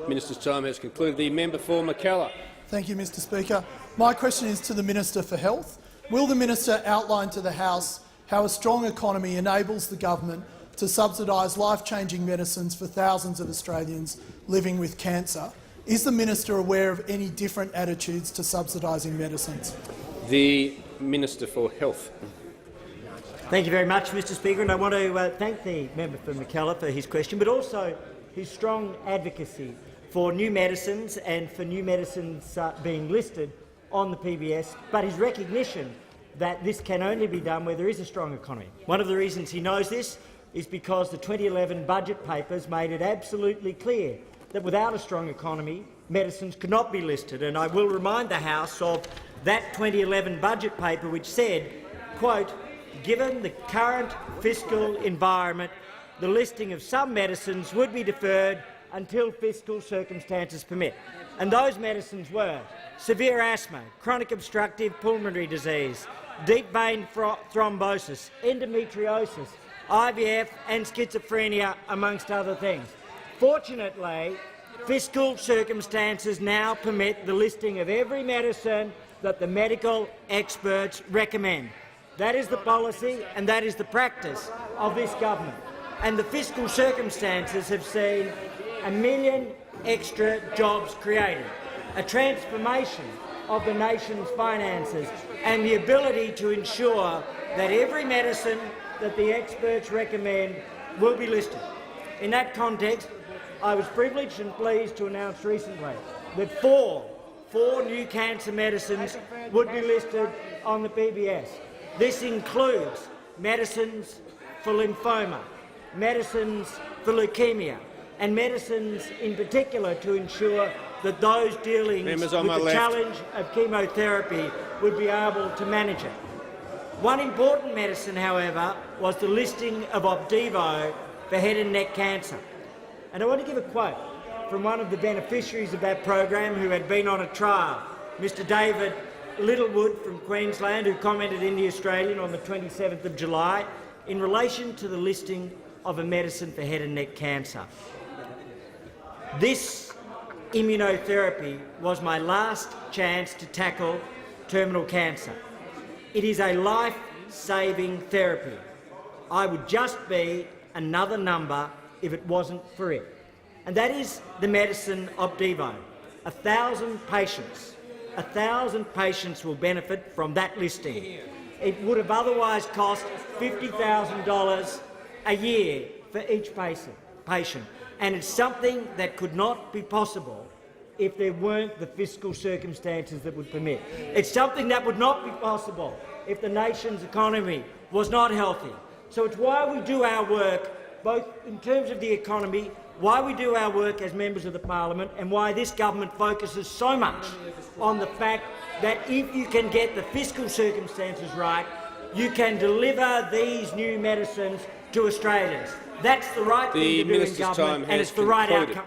Minister's time has concluded. The member for McKellar. Thank you, Mr Speaker. My question is to the Minister for Health. Will the minister outline to the House how a strong economy enables the government to subsidise life-changing medicines for thousands of Australians living with cancer? Is the minister aware of any different attitudes to subsidising medicines? The Minister for Health. Thank you very much, Mr Speaker, and I want to thank the member for McKellar for his question, but also his strong advocacy for new medicines and for new medicines being listed on the PBS, but his recognition that this can only be done where there is a strong economy. One of the reasons he knows this is because the 2011 budget papers made it absolutely clear that without a strong economy, medicines could not be listed. And I will remind the House of that 2011 budget paper which said, quote, "Given the current fiscal environment, the listing of some medicines would be deferred until fiscal circumstances permit." And those medicines were severe asthma, chronic obstructive pulmonary disease, deep vein thrombosis, endometriosis, IVF and schizophrenia, amongst other things. Fortunately, fiscal circumstances now permit the listing of every medicine that the medical experts recommend. That is the policy and that is the practice of this government. And the fiscal circumstances have seen 1 million extra jobs created, a transformation of the nation's finances and the ability to ensure that every medicine that the experts recommend will be listed. In that context, I was privileged and pleased to announce recently that four new cancer medicines would be listed on the PBS. This includes medicines for lymphoma, medicines for leukemia, and medicines in particular to ensure that those dealing with the challenge of chemotherapy would be able to manage it. One important medicine, however, was the listing of Opdivo for head and neck cancer. And I want to give a quote from one of the beneficiaries of that program who had been on a trial, Mr David Littlewood from Queensland, who commented in The Australian on the 27th of July in relation to the listing of a medicine for head and neck cancer. "This immunotherapy was my last chance to tackle terminal cancer. It is a life-saving therapy. I would just be another number if it wasn't for it." And that is the medicine Opdivo. 1,000 patients will benefit from that listing. It would have otherwise cost $50,000 a year for each patient, and it's something that could not be possible if there weren't the fiscal circumstances that would permit. It's something that would not be possible if the nation's economy was not healthy. So it's why we do our work, both in terms of the economy, why we do our work as members of the parliament, and why this government focuses so much on the fact that if you can get the fiscal circumstances right, you can deliver these new medicines to Australians. That's the right thing to do in government, and it's the right outcome.